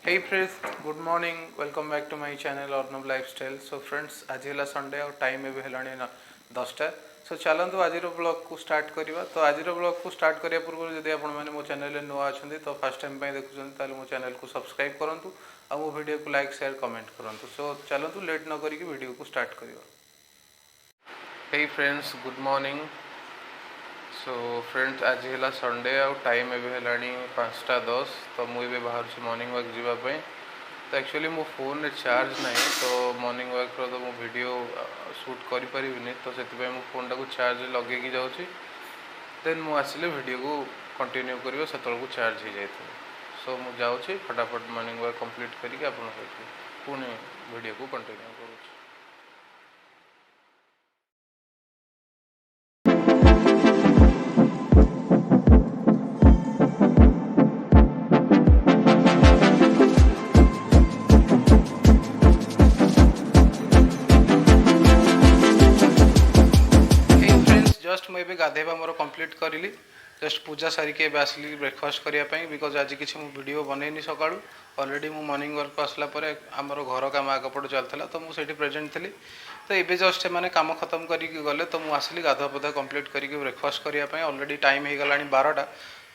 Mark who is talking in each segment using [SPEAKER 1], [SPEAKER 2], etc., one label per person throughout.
[SPEAKER 1] Hey friends, good morning. Welcome back to my channel Ornab Lifestyle. So friends, आज है Sunday और time एवं हेलानी 10टा. सो चलतु आज ब्लॉग को स्टार्ट करवा. तो आज ब्लॉग को स्टार्ट करने पूर्व जब आपने मो चैनल नुआ अच्छा तो फर्स्ट टाइम देखुं मो चैनल को सब्सक्राइब करूँ और मो वीडियो को लाइक शेयर कमेंट करूँ. सो चलतु लेट न करी वीडियो को स्टार्ट करवा. Hey friends, good morning. So friends आज है संडे आ टाइम एवं है 5:10. तो मुझे बाहर मॉर्निंग वॉक जावाई. तो एक्चुअली मो फोन रे चार्ज ना तो मॉर्निंग वॉक तो मो वीडियो शूट करें तो से मो फोन टाक चार्ज लगे जाऊँगी. देन मु आसिले वीडियो को कंटिन्यू कर से चार्ज हो जाए. सो मु जाऊँगी फटाफट मॉर्निंग वॉक कंप्लीट करके पुणी वीडियो को कंटिन्यू करूँ. जस्ट मुझे गाधेबा मोर कंप्लीट करी. जस्ट पूजा सारिके आसली ब्रेकफास्ट करने बिकज आज किसी मुझे वीडियो बनईनी सका. ऑलरेडी मु मॉर्निंग वर्क आसला आमर घर काम आगपट चलता तो मुझे प्रेजेंट थी. तो ये जस्ट मैंने काम खत्म करके गले तो मुझे आसली गाधुआ पधा कंप्लीट करके ब्रेकफास्ट करने. ऑलरेडी टाइम हो गला 12टा.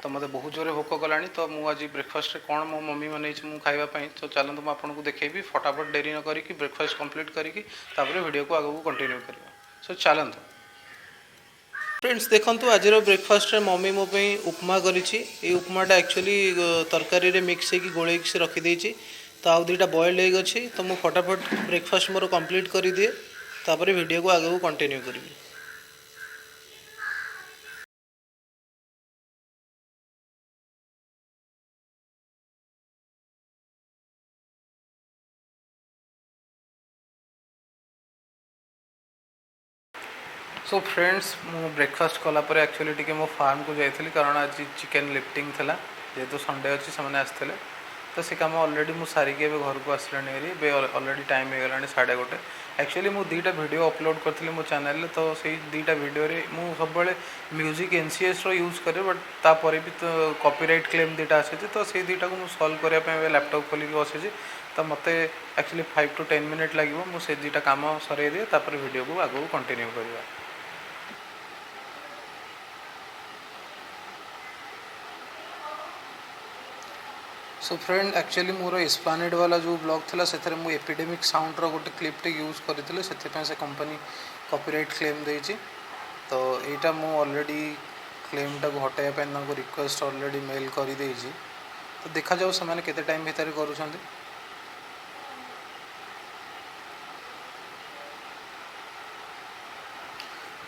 [SPEAKER 1] तो मत बहुत जोरे भोक कला. तो मुझे ब्रेकफास्ट कौन मो मम्मी बनई खावाई. तो चलते मुझे आपको देखेबी फटाफट डेरी न करी ब्रेकफास्ट कंप्लीट करके वीडियो को आगे कंटिन्यू करवा. सो चलते फ्रेंड्स देखो आज ब्रेकफास्ट मम्मी मो उपमा करी. उपमाटा एक्चुअली तरकारी रे मिक्स होगी गोल रखीदे. तो आउ दुटा बॉइल्ड एग अच्छी. तो मुझे फटाफट ब्रेकफास्ट मोर कंप्लीट कर दिए. तापर वीडियो को आगे कंटिन्यू करी. सो फ्रेंड्स मु ब्रेकफास्ट कलापर एक्चुअली टी मो फार्म को जाइए कारण आज चिकेन लिफ्टिंग थी जेहेतु संडे अच्छी से आसते. तो से कम ऑलरेडी मु सारिके घर को आसलानी. ऑलरेडी टाइम हो गला 1:30. एक्चुअली मु 2टा वीडियो अपलोड करी मो चैनल. तो से 2टा वीडियो मु सब म्यूजिक NCS यूज करे. बट तापर भी तो कॉपीराइट क्लेम 2टा आसी. तो से 2टा को सॉल्व करने लैपटॉप खोलिक बसी. तो मत एक्चुअली 5 to 10 मिनट लगे. मुझे 2टा काम सर दिए तापर वीडियो को आगे कंटिन्यू करवा. So friend actually more Esplanade वाला जो ब्लॉग था से मुझे एपिडेमिक साउंड गोटे क्लिपटे यूज करी से कंपनी कॉपीराइट क्लेम देती. तो यहाँ मु ऑलरेडी क्लेमटा को हटाइवाई रिक्वेस्ट ऑलरेडी मेल कर दे. तो देखा जाऊ से मैंने केते टाइम भितर करूँ.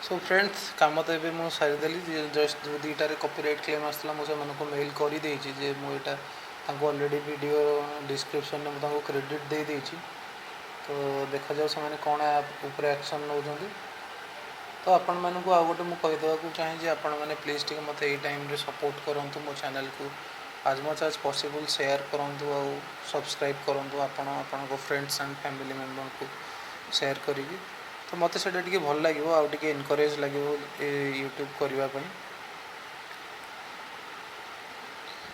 [SPEAKER 1] सो फ्रेंड्स काम तो ये मुझे सारीदेली. जस्ट जो 2टारे कॉपीराइट क्लेम आसला मुझे मेल कर दे. मुझे ऑलरेडी वीडियो डिस्क्रिप्शन में मुझे क्रेडिट दे देछि. तो देखा जाऊ से कौन ऐप उपर एक्शन नौ. तो आपण मानक आउ गोटे मुझे कहीदेवा चाहिए आपण मैंने प्लीज टी मत ये टाइम रे सपोर्ट करूँ. मो चैनल को आज मच आज पॉसिबल शेयर करूँ और सब्सक्राइब करूँ. आपण फ्रेंड्स एंड फैमिली मेंबर को शेयर करी. तो मत से भल लगे आउ टे एनकरेज लगे यूट्यूब करने.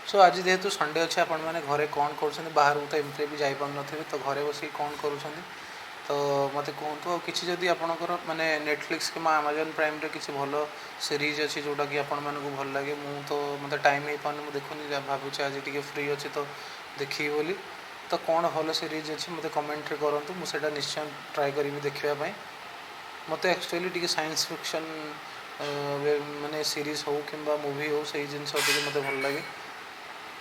[SPEAKER 1] सो आज जेहेतु संडे अच्छे आपण मैंने घरे कौन कर बाहर तो एमती भी जापार थे. तो घरे बस कौन कर. तो मत कहतु किसी जदि आपणकर माने नेटफ्लिक्स कि अमेजन प्राइम रे किसी भल सीरीज अच्छी जोटा कि आपण मानक भल लगे. मु तो मत टाइम हो पाने मुझे देखुनी भावुचे आज टी फ्री अच्छे तो देखी बोली. तो कौन भल सीरीज अच्छी मत कमेंट करूँ. मुझे निश्चय ट्राए करी देखापी. मत एक्चुअली टी साइंस फिक्शन माने सीरीज हो कि मूवी हो से जिन मत भल लगे.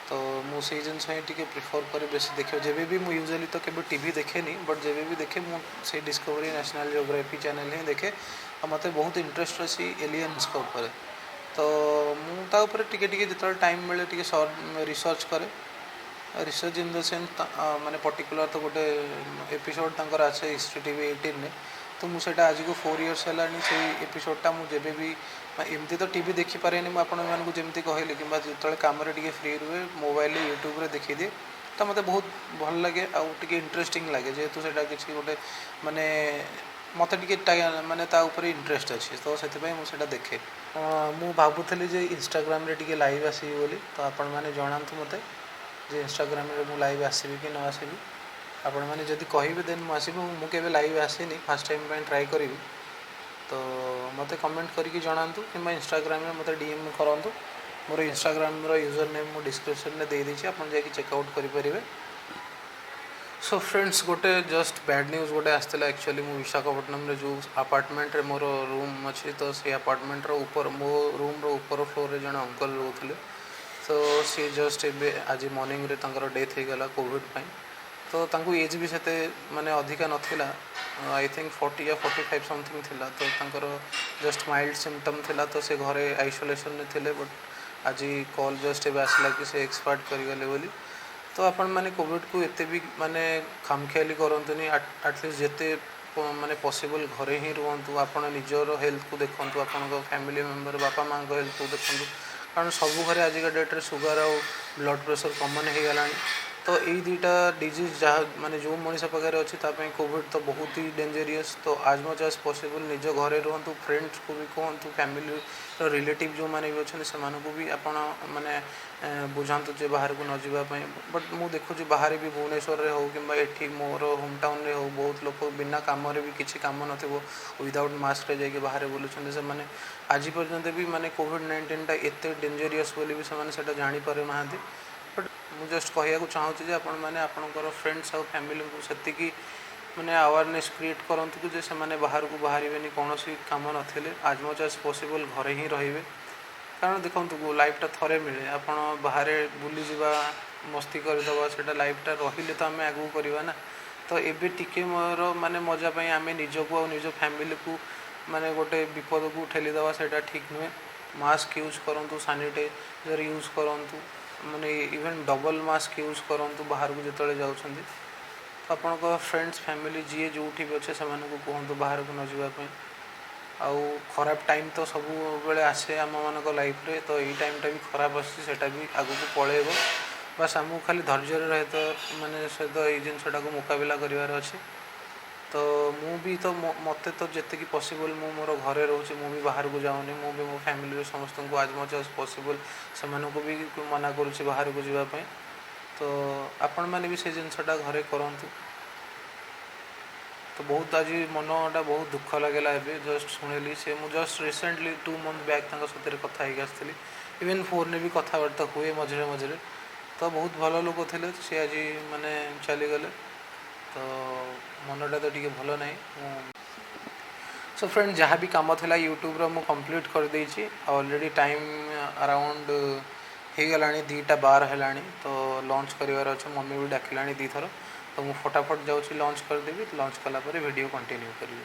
[SPEAKER 1] तो मुझे जिन टी प्रिफर करे बेस देखे. जब भी मुझे यूजुअली तो केवल टीवी देखेनी. बट जब भी देखे मुझे डिस्कवरी नेशनल जियोग्राफी चैनल ही देखे. और मत बहुत इंटरेस्ट अच्छी एलियंस ऊपर. तो मुझे टी जो टाइम मिले टी रिसर्च करे. रिसर्च इन द सेंस माने पर्टिकुलर तो गोटे एपिसोड तंकर आसे हिस्ट्री TV 18 ने. तो मुझे आज को 4 years है से एपिसोडटा मुझे भी एमती तो टीवी देखिपारे. आपको जमी कहली कि जो कम फ्री रुए मोबाइल यूट्यूब रे देखी दिए. तो मत बहुत भल लगे आउ टे इंटरेस्टिंग लगे जेहेतु से किसी गोटे माने मत माने इंटरेस्ट अच्छे. तो से मुझे देखे. मु भावुली जे इंस्टाग्राम रे लाइव आसबी बोली. तो आपण मैंने जनातु मत जे इंस्टाग्राम रे मु लाइव आसीबी कि न आसीबी आपण मैंने जदि कहिबे देन मु आसीबी मु केबे लाइव आसीनी फर्स्ट टाइम पे ट्राई करी तो मते कमेंट करके जणातु कि इंस्टाग्राम में मते डीएम करंतु मोर इंस्टाग्राम रो यूजर नेम मु डिस्क्रिप्शन में दे देछि आपण जाके चेकआउट करि परिबे। सो फ्रेंड्स गोटे जस्ट बैड न्यूज गोटे आसला एक्चुअली मु विशाखापट्टनम रे जो अपार्टमेंट रे मोर रूम अच्छी तो से अपार्टमेंट रो ऊपर मो रूम रो ऊपर फ्लोर रे जण अंकल रोथले तो सी जस्ट एबे आज मॉर्निंग रे तंकर डेथ हो गला कोविड पाई तो तांको एज भी सेते माने अधिका नथिला आई थिंक 40 या 45 समथिंग थिला तो तंकर जस्ट माइल्ड सिम्पटम थिला तो से घरे आइसोलेशन में थिले बट आज कॉल जस्ट एबे आसला कि से एक्सपायर्ड करि गले बोली तो आपण माने कोविड को एते भी माने खामखियाली करंतुनी एटलीस्ट जेते माने पॉसिबल घरे ही रुहंतु आपण निजर हेल्थ को देखंतु आपण फैमिली मेंबर बापा माँ को हेल्थ को देखंतु कारण सब घरे आज का डेट रे सुगर और ब्लड प्रेशर कॉमन हो गलानी तो यही दुईटा डिजीज जहाँ माने जो मनीष पाखे अच्छी कोविड तो बहुत ही डेंजरियस तो आज मच एज पॉसिबल निज घरे रुहतु फ्रेंड्स को भी कहतु फैमिली रिलेटिव जो मैंने भी अच्छे से भी आप माने बुझातु जे बाहर को न जावाई बट मु देखुची बाहर भी भुवनेश्वर रे हो कि एठी मोर होम टाउन रे हो बहुत लोग बिना काम भी किसी काम नथिबो विदाउट मास्क रे जाके बाहर बुलुछन से माने आज पर्यंत भी माने कोविड-19 टा एते डेंजरियस बोली भी से जानी पारे नाहांती बट मु जस्ट कहया चाहूँ जे आपण मैंने आपणकर फ्रेंड्स और फैमिली को सेतिकी मैंने अवेयरनेस क्रिएट करंतु कि जे से माने बाहर को बाहर कौन काम नथिले आज मच एज पॉसिबल घरे ही रहिबे कारण देखो लाइफ टा थरे मिले आप बाहर बुली जावा मस्ती करदे से लाइफ टा रहिले तो आम आगू करवा ना तो एबे टिके मोर माने मजा पाई आम निजक और निज फैमिली को माने गोटे विपद को ठेली दवा सेटा ठीक नुहे मास्क यूज करूँ सैनिटाइजर यूज करूँ माने इवन डबल मास्क यूज करूँ बाहर को जिते जाऊँच तो आपण फ्रेंड्स फैमिली जी जो भी अच्छे से कहतु बाहर को न जावाई आउ खराब टाइम तो सब बेले आसे आम मान लाइफ रे तो यही टाइमटा भी खराब आसा भी आगू को पलैब बस आमको खाली धैर्य रहे तो माने सहित ये जिनटा को मुकाबला करार अच्छे तो मु भी तो मत तो जितकी पॉसिबल मु मोर घरे रोचे मु भी बाहर को जाऊनी मु भी मो फैमिली समस्त को आज मच एज पॉसिबल से भी मना करुच्ची बाहर को जावाई तो आपण मैंने भी से जिनटा घरे करंतु तो बहुत आज मनटा बहुत दुख लगेगा एबे जस्ट शुणिली से मु जस्ट रिसेंटली 2 मंथ बैक सहित कथा आसती इवन फोन में भी कथबार्ता हुए मझे मझे तो बहुत भल लोक थे सी आज माने चलीगले तो मनटा तो टी भल ना सो फ्रेंड जहाँ भी कम था यूट्यूब रो मु कंप्लीट कर देछि ऑलरेडी टाइम अराउंड हो गला 2:12 है तो लॉन्च करार अच्छे मम्मी भी डाकिला 2 थर तो मुझे फटाफट जाऊँगी लॉन्च करदेवी लॉन्च कलापर वीडियो कंटिन्यू करी।